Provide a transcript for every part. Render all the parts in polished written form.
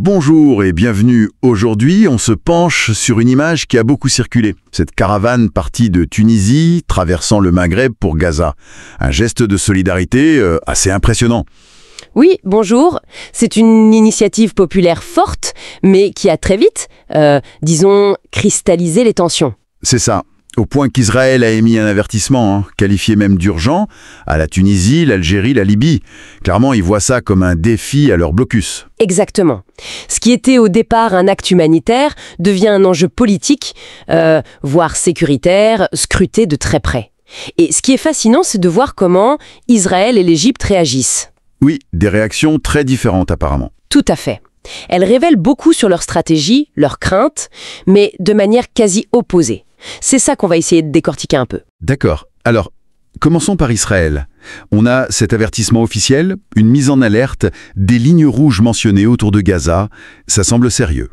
Bonjour et bienvenue. Aujourd'hui, on se penche sur une image qui a beaucoup circulé. Cette caravane partie de Tunisie, traversant le Maghreb pour Gaza. Un geste de solidarité assez impressionnant. Oui, bonjour. C'est une initiative populaire forte, mais qui a très vite, disons, cristallisé les tensions. C'est ça. Au point qu'Israël a émis un avertissement, qualifié même d'urgent, à la Tunisie, l'Algérie, la Libye. Clairement, ils voient ça comme un défi à leur blocus. Exactement. Ce qui était au départ un acte humanitaire devient un enjeu politique, voire sécuritaire, scruté de très près. Et ce qui est fascinant, c'est de voir comment Israël et l'Égypte réagissent. Oui, des réactions très différentes apparemment. Tout à fait. Elles révèlent beaucoup sur leur stratégie, leurs craintes, mais de manière quasi opposée. C'est ça qu'on va essayer de décortiquer un peu. D'accord. Alors, commençons par Israël. On a cet avertissement officiel, une mise en alerte, des lignes rouges mentionnées autour de Gaza. Ça semble sérieux.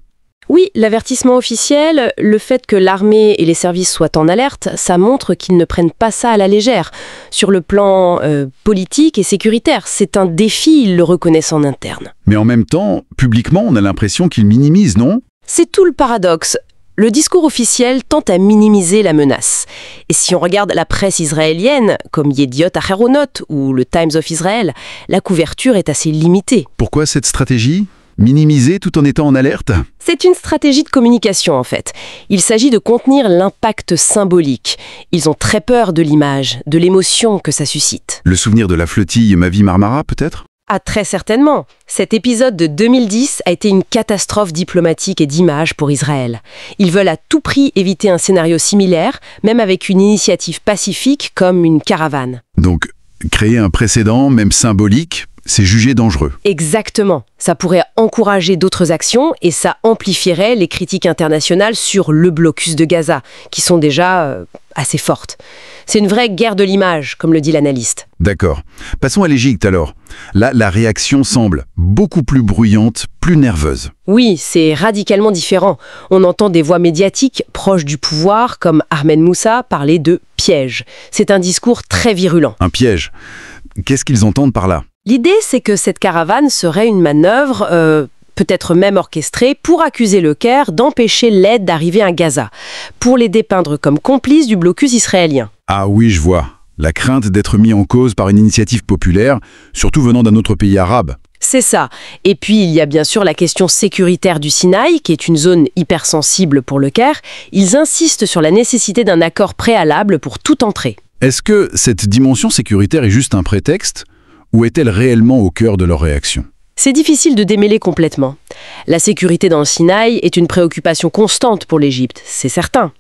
Oui, l'avertissement officiel, le fait que l'armée et les services soient en alerte, ça montre qu'ils ne prennent pas ça à la légère. Sur le plan politique et sécuritaire, c'est un défi, ils le reconnaissent en interne. Mais en même temps, publiquement, on a l'impression qu'ils minimisent, non ? C'est tout le paradoxe. Le discours officiel tente à minimiser la menace. Et si on regarde la presse israélienne, comme Yediot Aharonot ou le Times of Israel, la couverture est assez limitée. Pourquoi cette stratégie ? Minimiser tout en étant en alerte ? C'est une stratégie de communication en fait. Il s'agit de contenir l'impact symbolique. Ils ont très peur de l'image, de l'émotion que ça suscite. Le souvenir de la flottille Ma vie Marmara, peut-être ? Ah, très certainement. Cet épisode de 2010 a été une catastrophe diplomatique et d'image pour Israël. Ils veulent à tout prix éviter un scénario similaire, même avec une initiative pacifique comme une caravane. Donc, créer un précédent, même symbolique, c'est jugé dangereux. Exactement. Ça pourrait encourager d'autres actions et ça amplifierait les critiques internationales sur le blocus de Gaza, qui sont déjà assez fortes. C'est une vraie guerre de l'image, comme le dit l'analyste. D'accord. Passons à l'Égypte alors. Là, la réaction semble beaucoup plus bruyante, plus nerveuse. Oui, c'est radicalement différent. On entend des voix médiatiques proches du pouvoir, comme Ahmed Moussa, parler de piège. C'est un discours très virulent. Un piège. Qu'est-ce qu'ils entendent par là ? L'idée, c'est que cette caravane serait une manœuvre, peut-être même orchestrée, pour accuser le Caire d'empêcher l'aide d'arriver à Gaza, pour les dépeindre comme complices du blocus israélien. Ah oui, je vois. La crainte d'être mis en cause par une initiative populaire, surtout venant d'un autre pays arabe. C'est ça. Et puis, il y a bien sûr la question sécuritaire du Sinaï, qui est une zone hypersensible pour le Caire. Ils insistent sur la nécessité d'un accord préalable pour toute entrée. Est-ce que cette dimension sécuritaire est juste un prétexte ? Ou est-elle réellement au cœur de leur réaction ? C'est difficile de démêler complètement. La sécurité dans le Sinaï est une préoccupation constante pour l'Égypte, c'est certain.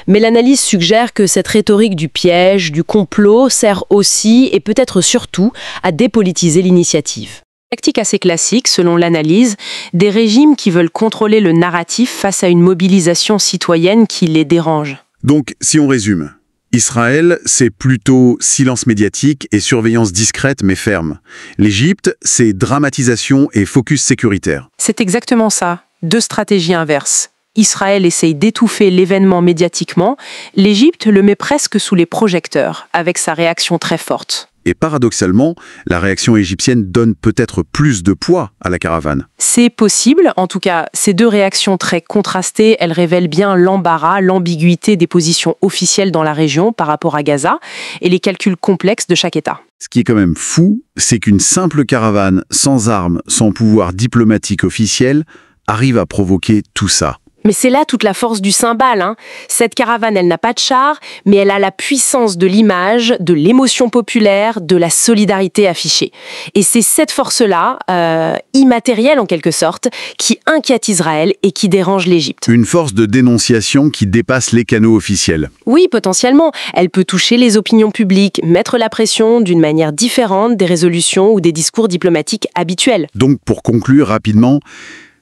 Mais l'analyse suggère que cette rhétorique du piège, du complot, sert aussi, et peut-être surtout, à dépolitiser l'initiative. Tactique assez classique, selon l'analyse, des régimes qui veulent contrôler le narratif face à une mobilisation citoyenne qui les dérange. Donc, si on résume, Israël, c'est plutôt silence médiatique et surveillance discrète mais ferme. L'Égypte, c'est dramatisation et focus sécuritaire. C'est exactement ça. Deux stratégies inverses. Israël essaye d'étouffer l'événement médiatiquement, l'Égypte le met presque sous les projecteurs, avec sa réaction très forte. Et paradoxalement, la réaction égyptienne donne peut-être plus de poids à la caravane. C'est possible, en tout cas, ces deux réactions très contrastées, elles révèlent bien l'embarras, l'ambiguïté des positions officielles dans la région par rapport à Gaza et les calculs complexes de chaque État. Ce qui est quand même fou, c'est qu'une simple caravane sans armes, sans pouvoir diplomatique officiel, arrive à provoquer tout ça. Mais c'est là toute la force du cymbale. Cette caravane, elle n'a pas de char, mais elle a la puissance de l'image, de l'émotion populaire, de la solidarité affichée. Et c'est cette force-là, immatérielle en quelque sorte, qui inquiète Israël et qui dérange l'Égypte. Une force de dénonciation qui dépasse les canaux officiels. Oui, potentiellement. Elle peut toucher les opinions publiques, mettre la pression d'une manière différente des résolutions ou des discours diplomatiques habituels. Donc, pour conclure rapidement,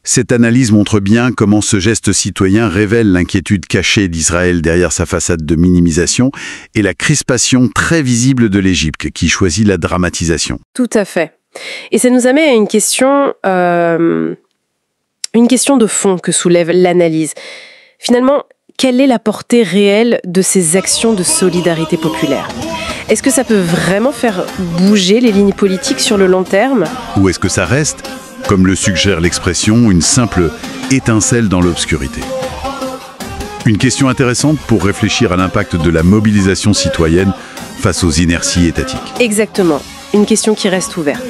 cette analyse montre bien comment ce geste citoyen révèle l'inquiétude cachée d'Israël derrière sa façade de minimisation et la crispation très visible de l'Égypte qui choisit la dramatisation. Tout à fait. Et ça nous amène à une question de fond que soulève l'analyse. Finalement, quelle est la portée réelle de ces actions de solidarité populaire ? Est-ce que ça peut vraiment faire bouger les lignes politiques sur le long terme ? Ou est-ce que ça reste comme le suggère l'expression, une simple étincelle dans l'obscurité. Une question intéressante pour réfléchir à l'impact de la mobilisation citoyenne face aux inerties étatiques. Exactement. Une question qui reste ouverte.